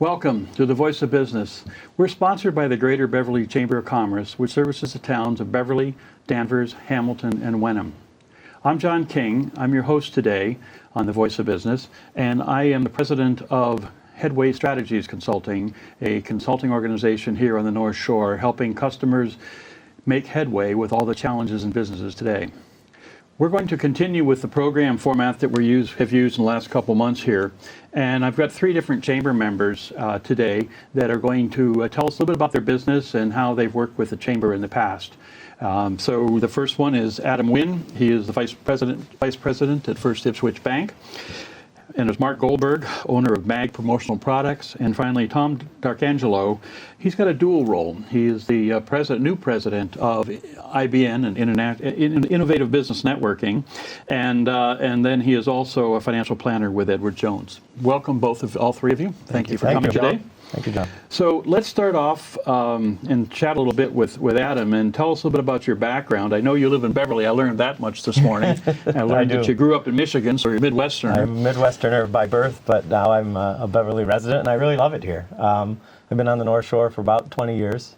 Welcome to the Voice of Business. We're sponsored by the Greater Beverly Chamber of Commerce, which services the towns of Beverly, Danvers, Hamilton, and Wenham. I'm John King. I'm your host today on the Voice of Business, and I am the president of Headway Strategies Consulting, a consulting organization here on the North Shore, helping customers make headway with all the challenges in businesses today. We're going to continue with the program format that we have used in the last couple months here. And I've got three different chamber members today that are going to tell us a little bit about their business and how they've worked with the chamber in the past. So the first one is Adam Wynn. He is the vice president at First Ipswich Bank. And there's Mark Goldberg, owner of MAG Promotional Products. And finally, Tom D'Arcangelo. He's got a dual role. He is the new president of IBN, and Innovative Business Networking. And then he is also a financial planner with Edward Jones. Welcome, all three of you. Thank you for coming today. Thank you, John. So let's start off and chat a little bit with Adam and tell us a little bit about your background. I know you live in Beverly. I learned that much this morning. I learned that you grew up in Michigan, so you're a Midwesterner. I'm a Midwesterner by birth, but now I'm a Beverly resident, and I really love it here. I've been on the North Shore for about 20 years.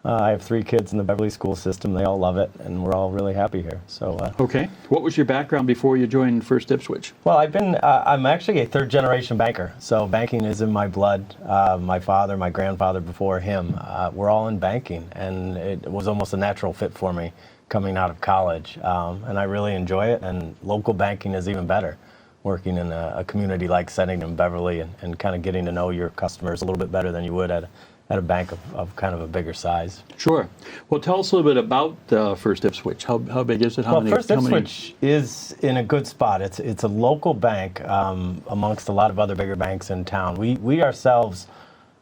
I have 3 kids in the Beverly school system. They all love it, and we're all really happy here. So. Okay. What was your background before you joined First Ipswich? Well, I'm actually a third-generation banker, so banking is in my blood. My father, my grandfather before him, were all in banking, and it was almost a natural fit for me coming out of college. And I really enjoy it, and local banking is even better, working in a community-like setting in Beverly and kind of getting to know your customers a little bit better than you would at a bank of kind of a bigger size. Sure. Well, tell us a little bit about First Ipswich. How big is it? First Ipswich is in a good spot. It's a local bank amongst a lot of other bigger banks in town. We ourselves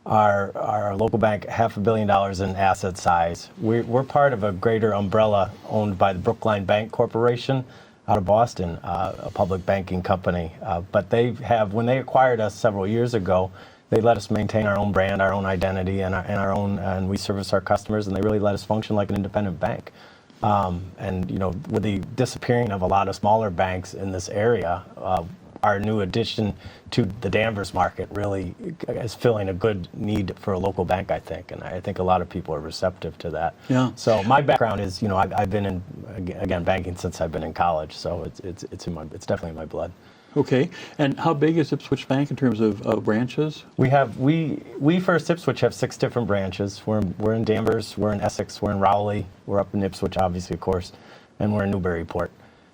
are a local bank, $500 million in asset size. We're part of a greater umbrella owned by the Brookline Bank Corporation out of Boston, a public banking company. But when they acquired us several years ago, they let us maintain our own brand, our own identity, and we service our customers, and they really let us function like an independent bank. And with the disappearing of a lot of smaller banks in this area, our new addition to the Danvers market really is filling a good need for a local bank, I think, and I think a lot of people are receptive to that. Yeah. So my background is, I've been in banking since I've been in college, so it's definitely in my blood. Okay, and how big is Ipswich Bank in terms of branches? We First Ipswich have 6 different branches. We're in Danvers, we're in Essex, we're in Rowley, we're up in Ipswich, obviously, of course, and we're in Newburyport.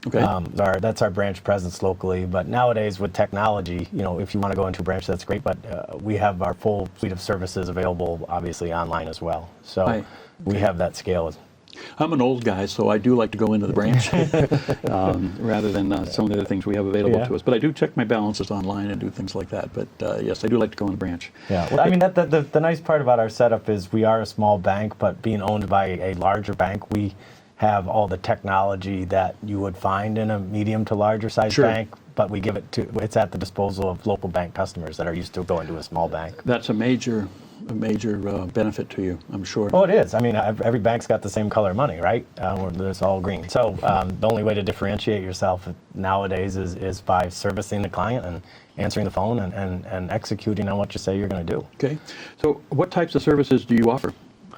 Okay. That's our branch presence locally. But nowadays with technology, if you want to go into a branch, that's great. But we have our full suite of services available, obviously, online as well. So we have that scale. I'm an old guy, so I do like to go into the branch rather than some of the other things we have available to us. But I do check my balances online and do things like that. But yes, I do like to go in the branch. Yeah, well, I mean, the nice part about our setup is we are a small bank, but being owned by a larger bank, we have all the technology that you would find in a medium to larger size bank, but we give it's at the disposal of local bank customers that are used to going to a small bank. That's a major benefit to you, I'm sure. Well, it is. I mean, every bank's got the same color money, right? It's all green. So the only way to differentiate yourself nowadays is by servicing the client and answering the phone and executing on what you say you're going to do. Okay. So what types of services do you offer?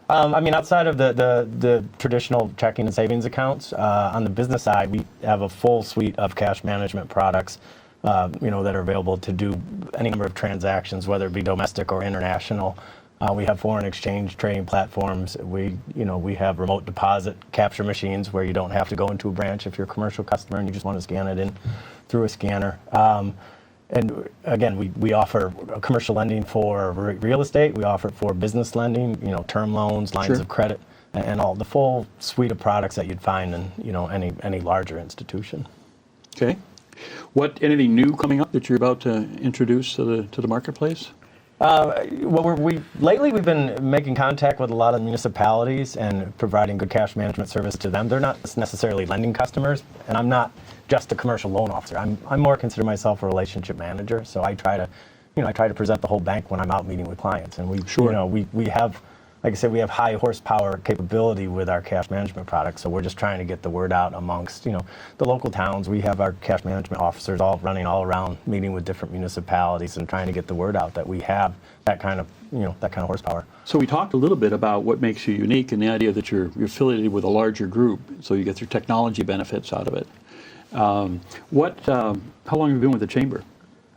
I mean, outside of the traditional checking and savings accounts, on the business side, we have a full suite of cash management products, that are available to do any number of transactions, whether it be domestic or international. We have foreign exchange trading platforms. We have remote deposit capture machines where you don't have to go into a branch if you're a commercial customer and you just want to scan it in through a scanner. And again, we offer commercial lending for real estate. We offer it for business lending, term loans, lines of credit, and all the full suite of products that you'd find in any larger institution. Okay. Anything new coming up that you're about to introduce to the marketplace? Lately we've been making contact with a lot of municipalities and providing good cash management service to them. They're not necessarily lending customers, and I'm not just a commercial loan officer. I'm more consider myself a relationship manager. So I try to present the whole bank when I'm out meeting with clients. And we have like I said, we have high horsepower capability with our cash management products. So we're just trying to get the word out amongst, the local towns. We have our cash management officers all running all around, meeting with different municipalities and trying to get the word out that we have that kind of, that kind of horsepower. So we talked a little bit about what makes you unique and the idea that you're affiliated with a larger group, so you get your technology benefits out of it. How long have you been with the Chamber?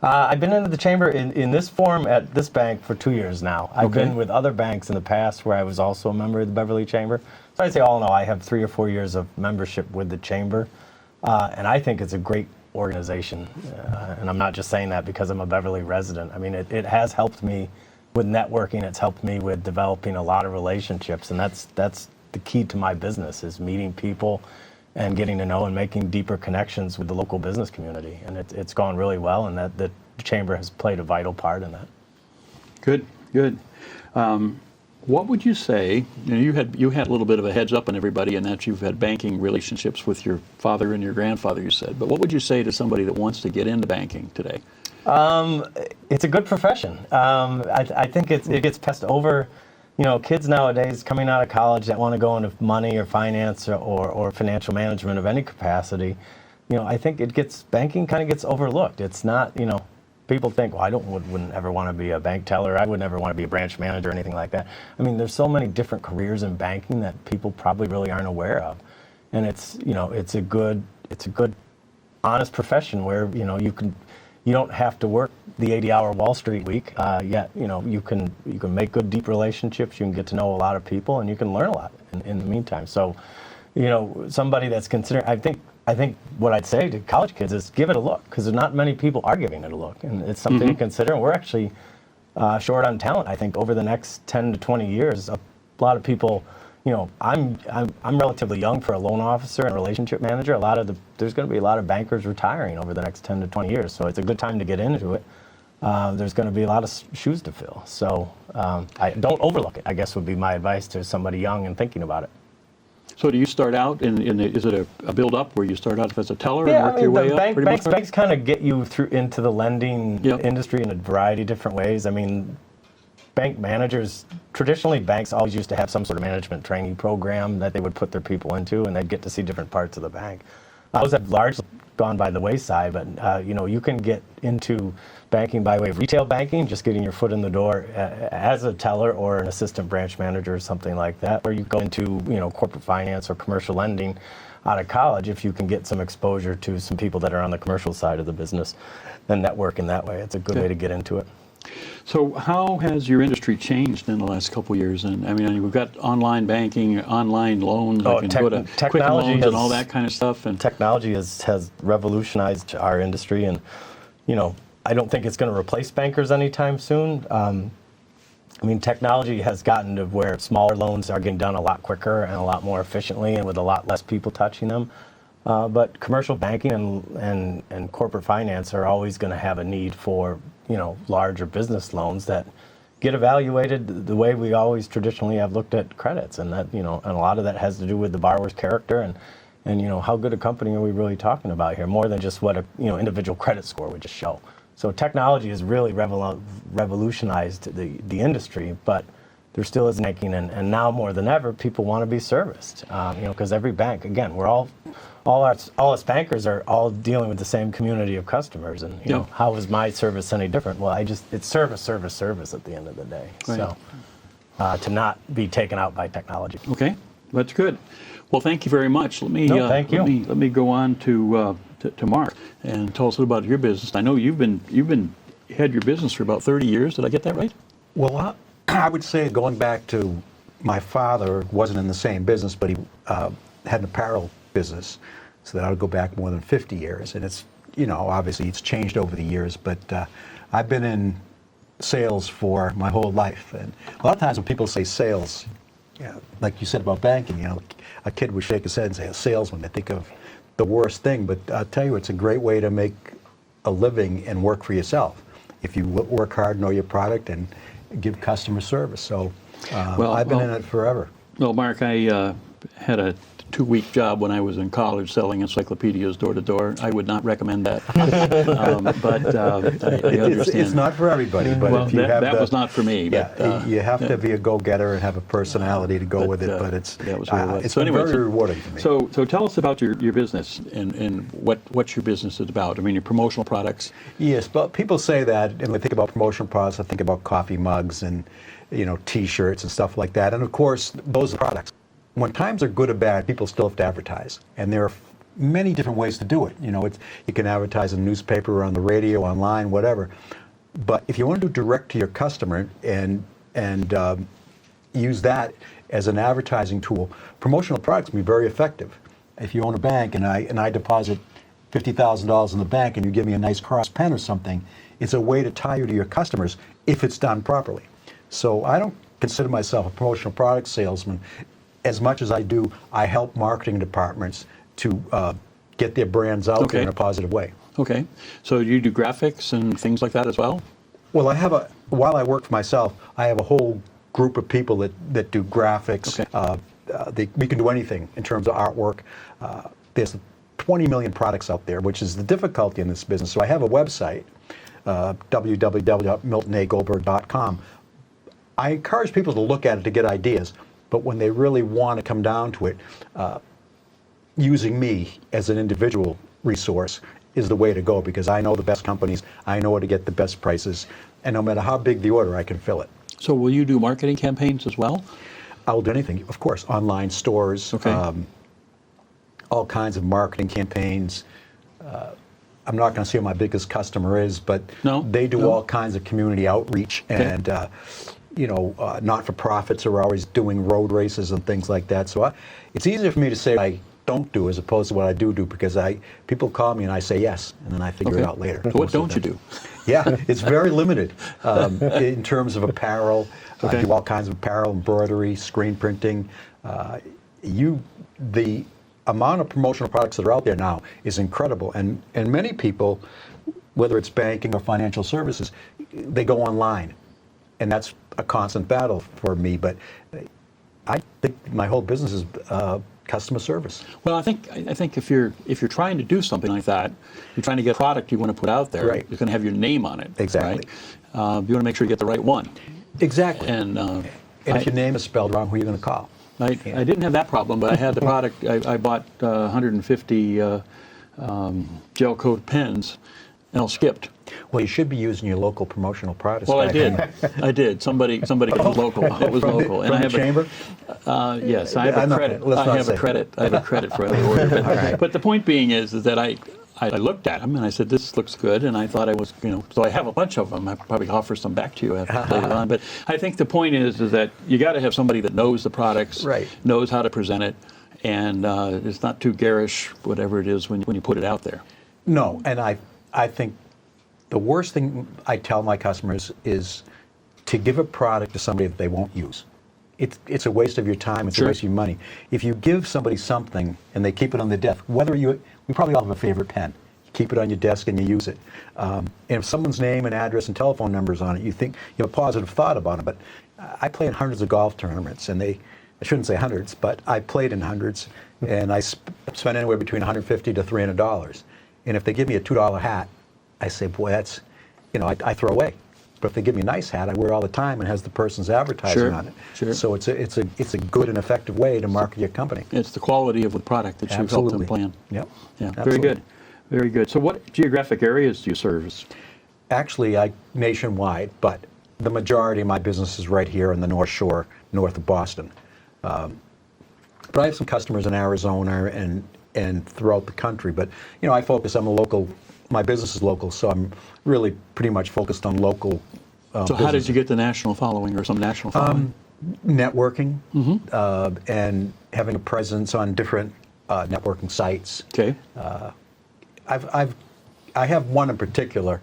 I've been into the Chamber in this form at this bank for 2 years now. I've been with other banks in the past where I was also a member of the Beverly Chamber. So I'd say all in all, I have 3 or 4 years of membership with the Chamber. And I think it's a great organization. And I'm not just saying that because I'm a Beverly resident. I mean, it has helped me with networking. It's helped me with developing a lot of relationships. And that's the key to my business, is meeting people and getting to know and making deeper connections with the local business community. And it's gone really well, and that the Chamber has played a vital part in that. Good. What would you say, you had a little bit of a heads up on everybody in that you've had banking relationships with your father and your grandfather, you said, but what would you say to somebody that wants to get into banking today? It's a good profession. I think it gets passed over. Kids nowadays coming out of college that want to go into money or finance or financial management of any capacity, I think banking kind of gets overlooked. It's not, people think, well, I wouldn't ever want to be a bank teller. I would never want to be a branch manager or anything like that. I mean, there's so many different careers in banking that people probably really aren't aware of. And it's a good, honest profession where, you don't have to work the 80-hour Wall Street week, yet you can make good, deep relationships. You can get to know a lot of people, and you can learn a lot in the meantime. So, somebody that's considering, I think what I'd say to college kids is give it a look, because not many people are giving it a look, and it's something to consider. And we're actually short on talent. I think over the next 10 to 20 years, a lot of people. I'm relatively young for a loan officer and relationship manager. There's going to be a lot of bankers retiring over the next 10 to 20 years, so it's a good time to get into it. There's going to be a lot of shoes to fill, so don't overlook it, I guess, would be my advice to somebody young and thinking about it. So do you start out is it a build up where you start out as a teller and work your way up? Banks kind of get you through into the lending industry in a variety of different ways. I mean, bank managers, traditionally banks always used to have some sort of management training program that they would put their people into, and they'd get to see different parts of the bank. Those have largely gone by the wayside, but you can get into banking by way of retail banking, just getting your foot in the door as a teller or an assistant branch manager or something like that, or you go into corporate finance or commercial lending out of college if you can get some exposure to some people that are on the commercial side of the business and network in that way. It's a good way to get into it. So how has your industry changed in the last couple of years? And I mean, we've got online banking, online loans, you can go to Quicken Loans and all that kind of stuff. And technology has revolutionized our industry, and I don't think it's going to replace bankers anytime soon. I mean, technology has gotten to where smaller loans are getting done a lot quicker and a lot more efficiently, and with a lot less people touching them. But commercial banking and corporate finance are always going to have a need for larger business loans that get evaluated the way we always traditionally have looked at credits, and that and a lot of that has to do with the borrower's character and how good a company are we really talking about here, more than just what a individual credit score would just show. So technology has really revolutionized the industry, but there still is banking, and now more than ever, people want to be serviced. Because every bank, again, we're all us bankers are all dealing with the same community of customers, and how is my service any different? Well, it's service at the end of the day. Right. So to not be taken out by technology. Okay, that's good. Well, thank you very much. Thank you. Let me go on to Mark and tell us a little about your business. I know you've had your business for about 30 years. Did I get that right? Well, I would say going back to my father wasn't in the same business, but he had an apparel business, so that I would go back more than 50 years. And it's, obviously it's changed over the years, but I've been in sales for my whole life. And a lot of times when people say sales, like you said about banking, a kid would shake his head and say a salesman. They think of the worst thing, but I'll tell you, it's a great way to make a living and work for yourself. If you work hard, know your product, and give customer service. So I've been in it forever. Well, Mark, had a 2-week job when I was in college selling encyclopedias door to door. I would not recommend that. But I understand. It's not for everybody, but Well, if you have that was not for me. Yeah, But, you have to be a go-getter and have a personality to go with it. But that was what it was. it's So been anyway, very rewarding for me. So tell us about your business and what your business is about. I mean, your promotional products. Yes, but people say that, and when they think about promotional products, I think about coffee mugs and T-shirts and stuff like that. And of course, those are products. When times are good or bad, people still have to advertise, and there are many different ways to do it. You can advertise in the newspaper, on the radio, online, whatever. But if you want to do direct to your customer and use that as an advertising tool, promotional products can be very effective. If you own a bank and I deposit $50,000 in the bank and you give me a nice cross pen or something, it's a way to tie you to your customers if it's done properly. So I don't consider myself a promotional product salesman. As much as I help marketing departments to get their brands out there in a positive way. Okay. So you do graphics and things like that as well? Well, while I work for myself, I have a whole group of people that do graphics. Okay. We can do anything in terms of artwork. There's 20 million products out there, which is the difficulty in this business. So I have a website, www.miltonagoldberg.com. I encourage people to look at it to get ideas, but when they really want to come down to it, using me as an individual resource is the way to go, because I know the best companies, I know where to get the best prices, and no matter how big the order, I can fill it. So will you do marketing campaigns as well? I'll do anything, of course, online stores, all kinds of marketing campaigns. I'm not going to say who my biggest customer is, but they do all kinds of community outreach, and not-for-profits are always doing road races and things like that. So it's easier for me to say I don't do as opposed to what I do, because people call me and I say yes, and then I figure it out later. So what don't you do? Yeah, it's very limited in terms of apparel. I do all kinds of apparel, embroidery, screen printing. The amount of promotional products that are out there now is incredible, and many people, whether it's banking or financial services, they go online, and that's a constant battle for me. But I think my whole business is customer service. Well, I think if you're trying to do something like that, you're trying to get a product you want to put out there. Right. It's going to have your name on it. Exactly. Right? You want to make sure you get the right one. Exactly. And if your name is spelled wrong, who are you going to call? I didn't have that problem, but I had the product. I bought 150 gel coat pens, and all skipped. Well, you should be using your local promotional products. Well, I did. I did. Somebody it was local. It was local. From the chamber? Yes, I have a credit. I have a credit for every order. But the point being is that I looked at them and I said, this looks good, and I thought I was, so I have a bunch of them. I probably offer some back to you later on. But I think the point is that you got to have somebody that knows the products, knows how to present it, and it's not too garish, whatever it is, when you put it out there. No, and I think the worst thing I tell my customers is to give a product to somebody that they won't use. It's a waste of your time. It's a waste of your money. If you give somebody something and they keep it on their desk, we probably all have a favorite pen. You keep it on your desk and you use it. And if someone's name and address and telephone numbers on it, you think you have a positive thought about it. But I play in hundreds of golf tournaments, and I shouldn't say hundreds, but I played in hundreds, and I spent anywhere between $150 to $300. And if they give me a $2 hat, I say, boy, that's, I throw away. But if they give me a nice hat, I wear all the time and has the person's advertising on it. Sure. So it's a good and effective way to market your company. It's the quality of the product that you help them plan. Yep. Yeah. Absolutely. Very good. Very good. So what geographic areas do you service? Actually, nationwide, but the majority of my business is right here on the North Shore, north of Boston. But I have some customers in Arizona and throughout the country. But I focus. My business is local, so I'm really pretty much focused on local. So how did you get the national following or some national following? Networking and having a presence on different networking sites. Okay. I have one in particular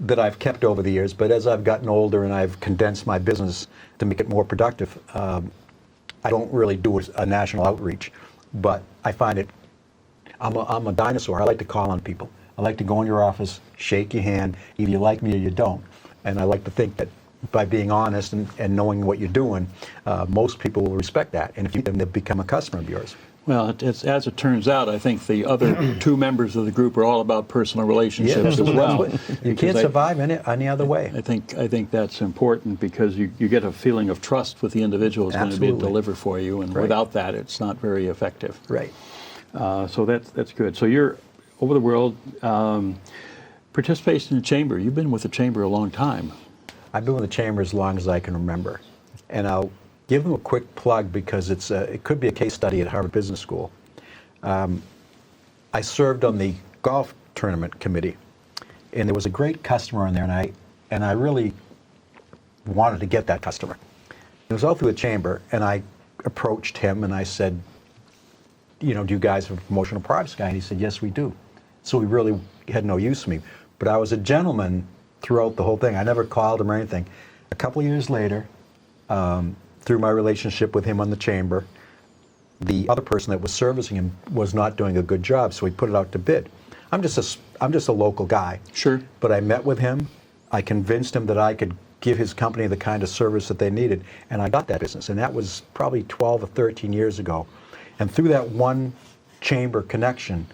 that I've kept over the years, but as I've gotten older and I've condensed my business to make it more productive, I don't really do a national outreach, but I find it. I'm a dinosaur. I like to call on people. I like to go in your office, shake your hand, either you like me or you don't. And I like to think that by being honest and knowing what you're doing, most people will respect that. And if you them, they become a customer of yours. Well, it's, as it turns out, I think the other two members of the group are all about personal relationships as well. You can't survive any other way. I think that's important because you get a feeling of trust with the individual who's going to be deliver for you, and without that, it's not very effective. Right. So that's good. So you're over the world, participating in the chamber. You've been with the chamber a long time. I've been with the chamber as long as I can remember, and I'll give them a quick plug because it could be a case study at Harvard Business School. I served on the golf tournament committee, and there was a great customer in there, and I really wanted to get that customer. It was all through the chamber, and I approached him and I said, do you guys have a promotional products guy? And he said, yes, we do. So he really had no use for me. But I was a gentleman throughout the whole thing. I never called him or anything. A couple of years later, through my relationship with him on the chamber, the other person that was servicing him was not doing a good job, so he put it out to bid. I'm just a local guy. Sure. But I met with him. I convinced him that I could give his company the kind of service that they needed, and I got that business. And that was probably 12 or 13 years ago. And through that one chamber connection,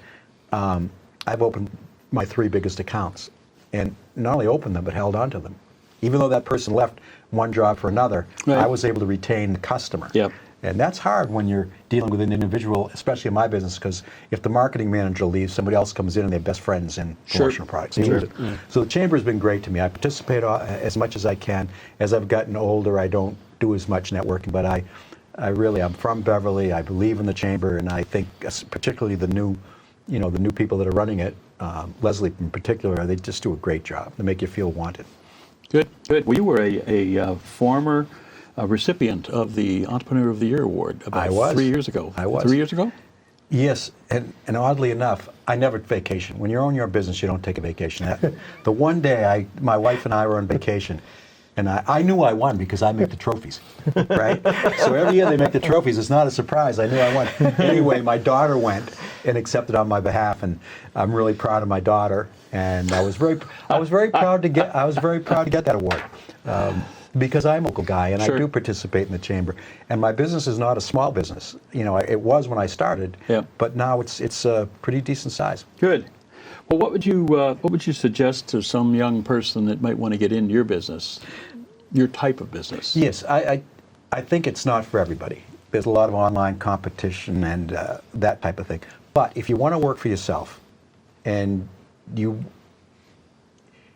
I've opened my 3 biggest accounts, and not only opened them, but held on to them. Even though that person left one job for another, right. I was able to retain the customer. Yep. And that's hard when you're dealing with an individual, especially in my business, because if the marketing manager leaves, somebody else comes in and they're best friends in promotional products. Sure. So the chamber has been great to me. I participate as much as I can. As I've gotten older, I don't do as much networking, but I'm from Beverly. I believe in the chamber, and I think particularly the new people that are running it, Leslie in particular, they just do a great job. They make you feel wanted. Good. Well, you were a former recipient of the Entrepreneur of the Year award about 3 years ago. I was. 3 years ago? Yes, and oddly enough, I never vacation. When you own your business, you don't take a vacation. The one day my wife and I were on vacation, and I knew I won because I make the trophies, right? So every year they make the trophies. It's not a surprise. I knew I won. Anyway, my daughter went and accepted on my behalf, and I'm really proud of my daughter. And I was very proud to get that award because I'm a local guy and Sure. I do participate in the chamber. And my business is not a small business. It was when I started, but now it's a pretty decent size. Good. Well, what would you suggest to some young person that might want to get into your business, your type of business? Yes, I think it's not for everybody. There's a lot of online competition and that type of thing. But if you want to work for yourself, and you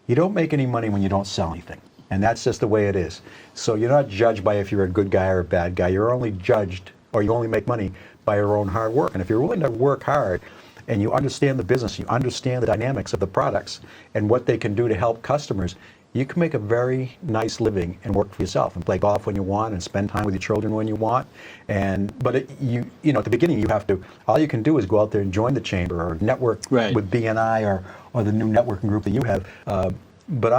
don't make any money when you don't sell anything, and that's just the way it is. So you're not judged by if you're a good guy or a bad guy. You're only judged, or you only make money by your own hard work. And if you're willing to work hard, and you understand the business, you understand the dynamics of the products and what they can do to help customers, you can make a very nice living and work for yourself and play golf when you want and spend time with your children when you want. But at the beginning, all you can do is go out there and join the chamber or network with BNI or the new networking group that you have. But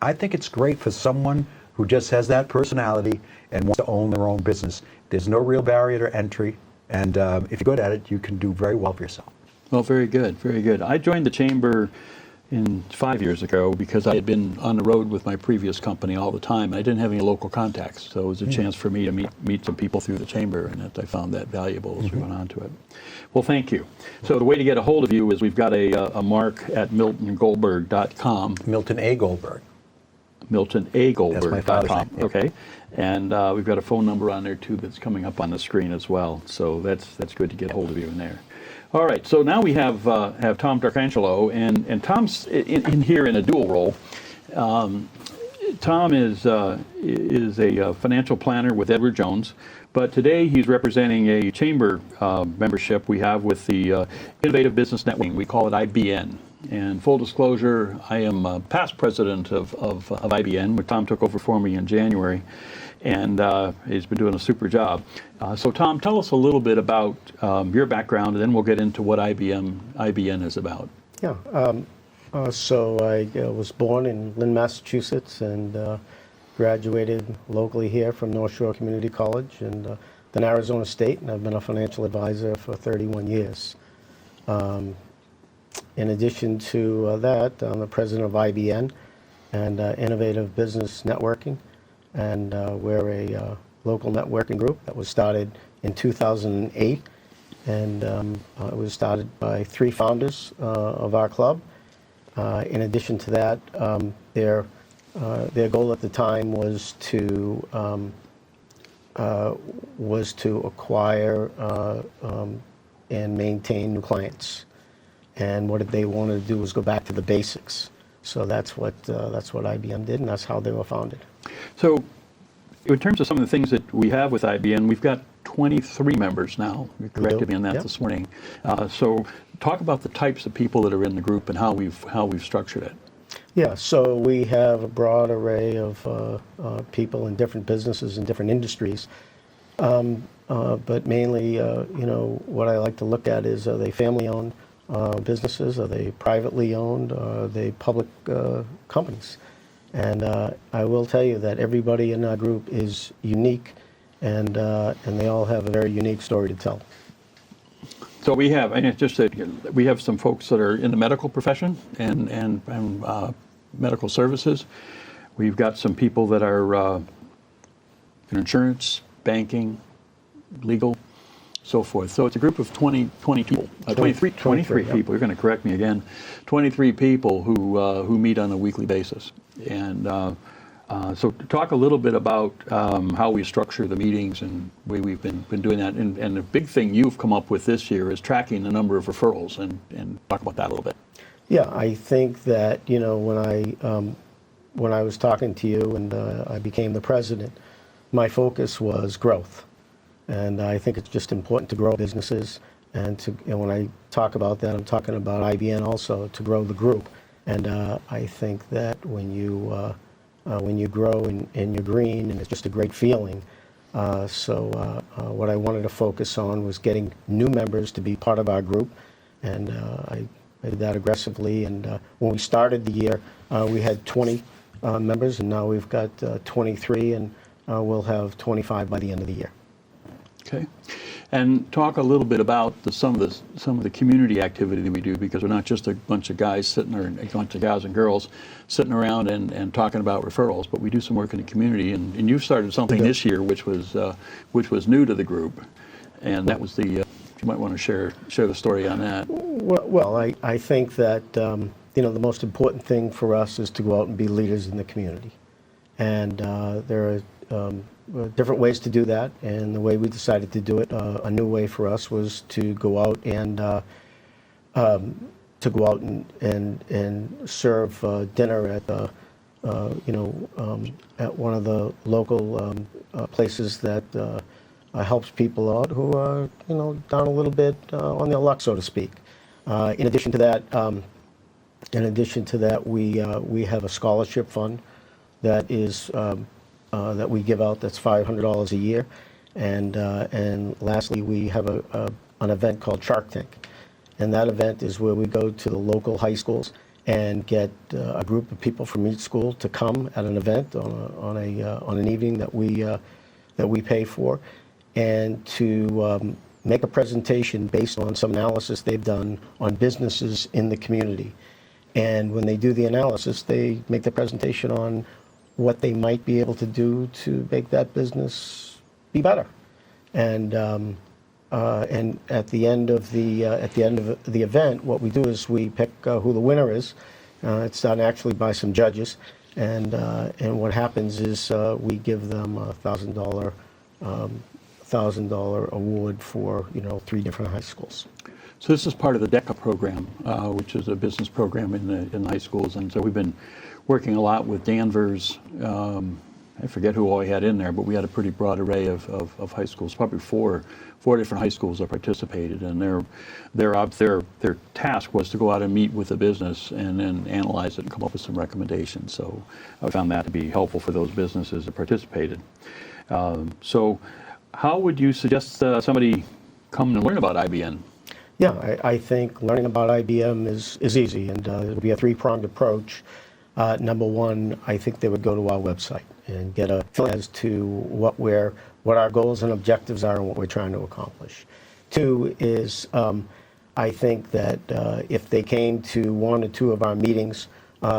I think it's great for someone who just has that personality and wants to own their own business. There's no real barrier to entry, and if you're good at it, you can do very well for yourself. Well, very good, very good. I joined the chamber 5 years ago because I had been on the road with my previous company all the time. I didn't have any local contacts, so it was a chance for me to meet some people through the chamber, and I found that valuable as we went on to it. Well, thank you. So the way to get a hold of you is we've got a mark at miltongoldberg.com. Milton A. Goldberg. Milton A. Goldberg. That's my father's name. Yeah. Okay. And we've got a phone number on there, too, that's coming up on the screen as well. So that's good to get a hold of you in there. All right, so now we have Tom D'Arcangelo, and Tom's in here in a dual role. Tom is a financial planner with Edward Jones, but today he's representing a chamber membership we have with the Innovative Business Networking. We call it IBN. And full disclosure, I am past president of IBN, where Tom took over for me in January. And he's been doing a super job. So Tom, tell us a little bit about your background, and then we'll get into what IBN is about. Yeah, so I was born in Lynn, Massachusetts, and graduated locally here from North Shore Community College, and then Arizona State, and I've been a financial advisor for 31 years. In addition to that, I'm the president of IBN and Innovative Business Networking. and we're a local networking group that was started in 2008, and it was started by 3 founders of our club. In addition to that, their goal at the time was to acquire and maintain new clients. And what they wanted to do was go back to the basics. So that's what IBM did, and that's how they were founded. So, in terms of some of the things that we have with IBM, we've got 23 members now. You corrected me on that Yep. this morning. So, talk about the types of people that are in the group and how we've structured it. Yeah, so we have a broad array of people in different businesses and different industries. But mainly, what I like to look at is, are they family-owned businesses? Are they privately owned? Are they public companies? And I will tell you that everybody in our group is unique, and they all have a very unique story to tell. So we have, and it's just that we have some folks that are in the medical profession and medical services. We've got some people that are in insurance, banking, legal, so forth. So it's a group of 23 people. Yeah. You're going to correct me again. 23 people who meet on a weekly basis. And so talk a little bit about how we structure the meetings and the way we've been doing that. And the big thing you've come up with this year is tracking the number of referrals, and talk about that a little bit. Yeah, I think that, when I was talking to you and I became the president, my focus was growth. And I think it's just important to grow businesses. And when I talk about that, I'm talking about IBN also, to grow the group. And I think that when you grow and you're green, and it's just a great feeling. So what I wanted to focus on was getting new members to be part of our group. And I did that aggressively. And when we started the year, we had 20 members, and now we've got 23, and we'll have 25 by the end of the year. Okay, and talk a little bit about some of the community activity that we do, because we're not just a bunch of guys sitting there, a bunch of guys and girls sitting around and talking about referrals, but we do some work in the community. And you started something this year, which was new to the group, and that was you might want to share the story on that. Well, I think that the most important thing for us is to go out and be leaders in the community, and there are different ways to do that. And the way we decided to do it, a new way for us, was to go out and serve dinner at at one of the local places that helps people out who are down a little bit on their luck, so to speak. In addition to that, we have a scholarship fund that is that we give out. That's $500 a year, and lastly, we have an event called Shark Tank, and that event is where we go to the local high schools and get a group of people from each school to come at an event on an evening that we pay for, and to make a presentation based on some analysis they've done on businesses in the community. And when they do the analysis, they make the presentation on what they might be able to do to make that business be better. And at the end of the event, what we do is we pick who the winner is. It's done actually by some judges, and what happens is we give them a $1,000 award for 3 different high schools. So this is part of the DECA program, which is a business program in the high schools, and so we've been working a lot with Danvers. I forget who all we had in there, but we had a pretty broad array of high schools. Probably four different high schools that participated, and their task was to go out and meet with the business and then analyze it and come up with some recommendations. So I found that to be helpful for those businesses that participated. So how would you suggest somebody come and learn about IBN? Yeah, I think learning about IBM is easy, and it would be a 3-pronged approach. Number one, I think they would go to our website and get a feel as to what our goals and objectives are and what we're trying to accomplish. 2 is, I think that if they came to 1 or 2 of our meetings,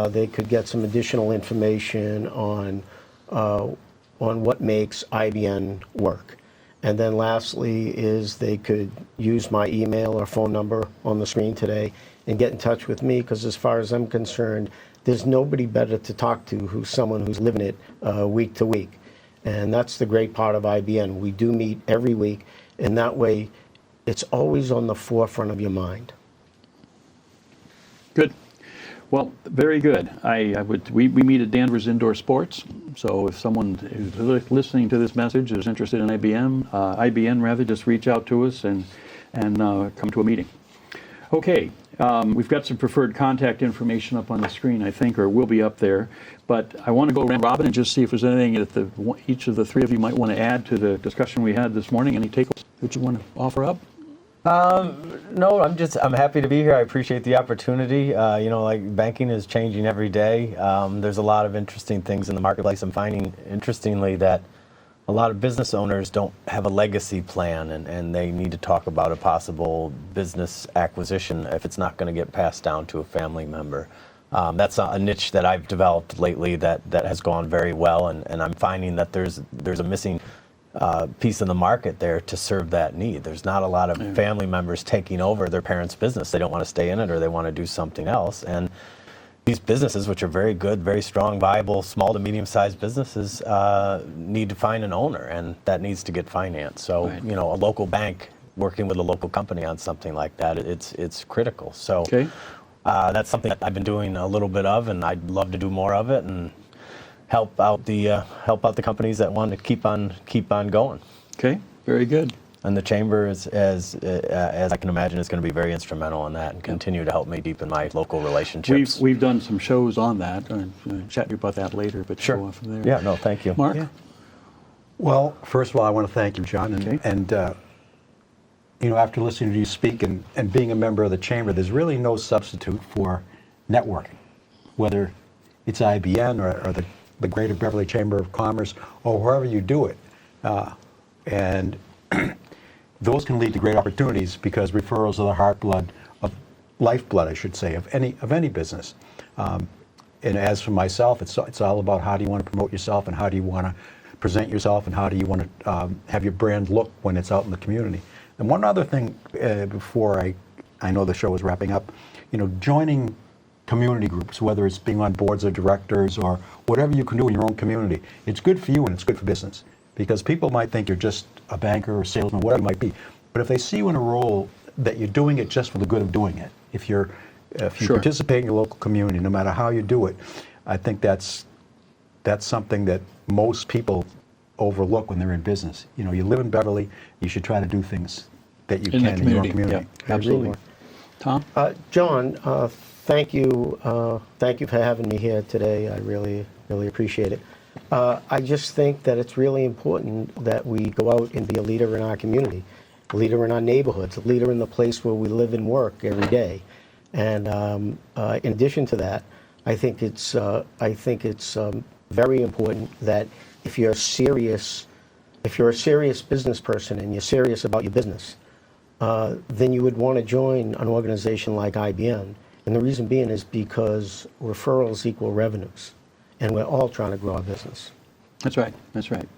they could get some additional information on on what makes IBN work. And then lastly is they could use my email or phone number on the screen today and get in touch with me, because as far as I'm concerned, there's nobody better to talk to who's someone who's living it week to week. And that's the great part of IBN. We do meet every week, and that way it's always on the forefront of your mind. Good. Well, very good. We meet at Danvers Indoor Sports. So if someone who's listening to this message is interested in IBN rather, just reach out to us and come to a meeting. Okay. We've got some preferred contact information up on the screen, I think, or will be up there. But I want to go around robin and just see if there's anything that each of the three of you might want to add to the discussion we had this morning. Any takeaways that you want to offer up? No, I'm happy to be here. I appreciate the opportunity. Like banking is changing every day. There's a lot of interesting things in the marketplace. I'm finding, interestingly, that a lot of business owners don't have a legacy plan, and they need to talk about a possible business acquisition if it's not going to get passed down to a family member. That's a niche that I've developed lately that has gone very well, and I'm finding that there's a missing piece in the market there to serve that need. There's not a lot of family members taking over their parents' business. They don't want to stay in it, or they want to do something else. And these businesses, which are very good, very strong, viable, small to medium-sized businesses, need to find an owner, and that needs to get financed. So, Right. a local bank working with a local company on something like that, it's critical. So Okay. that's something that I've been doing a little bit of, and I'd love to do more of it and help out the companies that want to keep on going. Okay. Very good. And the chamber, as I can imagine, is going to be very instrumental in that and continue to help me deepen my local relationships. We've done some shows on that. Chat to you about that later, but Sure. go on from there. Yeah, no, thank you. Mark? Yeah. Well, first of all, I want to thank you, John. Okay. And after listening to you speak and being a member of the chamber, there's really no substitute for networking, whether it's IBN or the Greater Beverly Chamber of Commerce or wherever you do it. And those can lead to great opportunities, because referrals are the lifeblood, I should say, of any business. And as for myself, it's all about how do you want to promote yourself, and how do you want to present yourself, and how do you want to have your brand look when it's out in the community. And one other thing before I know the show is wrapping up, joining community groups, whether it's being on boards of directors or whatever you can do in your own community, it's good for you and it's good for business. Because people might think you're just a banker or salesman, whatever it might be. But if they see you in a role that you're doing it just for the good of doing it, if you Sure. participate in your local community, no matter how you do it, I think that's something that most people overlook when they're in business. You live in Beverly, you should try to do things that you In the can in your own community. community. Yeah, absolutely. more. Tom? John, thank you. Thank you for having me here today. I really, really appreciate it. I just think that it's really important that we go out and be a leader in our community, a leader in our neighborhoods, a leader in the place where we live and work every day. And in addition to that, I think it's very important that if you're a serious business person and you're serious about your business, then you would want to join an organization like IBN. And the reason being is because referrals equal revenues, and we're all trying to grow our business. That's right. That's right.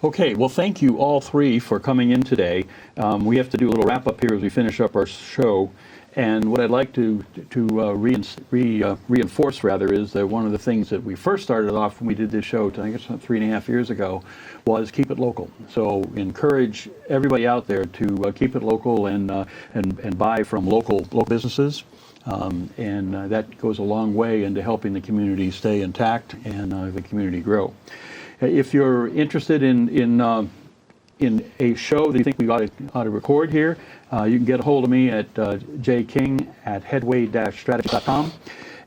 Okay. Well, thank you all three for coming in today. We have to do a little wrap up here as we finish up our show. And what I'd like to reinforce rather is that one of the things that we first started off when we did this show, I guess 3.5 years ago, was keep it local. So encourage everybody out there to keep it local and buy from local businesses. And that goes a long way into helping the community stay intact and the community grow. If you're interested in a show that you think we ought to record here, you can get a hold of me at jking@headway-strategy.com,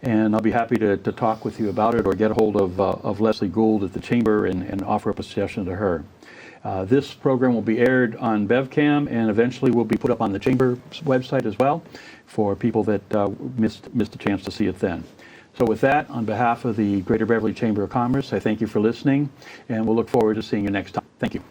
and I'll be happy to talk with you about it, or get a hold of Leslie Gould at the Chamber and offer up a suggestion to her. This program will be aired on BevCam, and eventually will be put up on the Chamber's website as well for people that missed a chance to see it then. So with that, on behalf of the Greater Beverly Chamber of Commerce, I thank you for listening, and we'll look forward to seeing you next time. Thank you.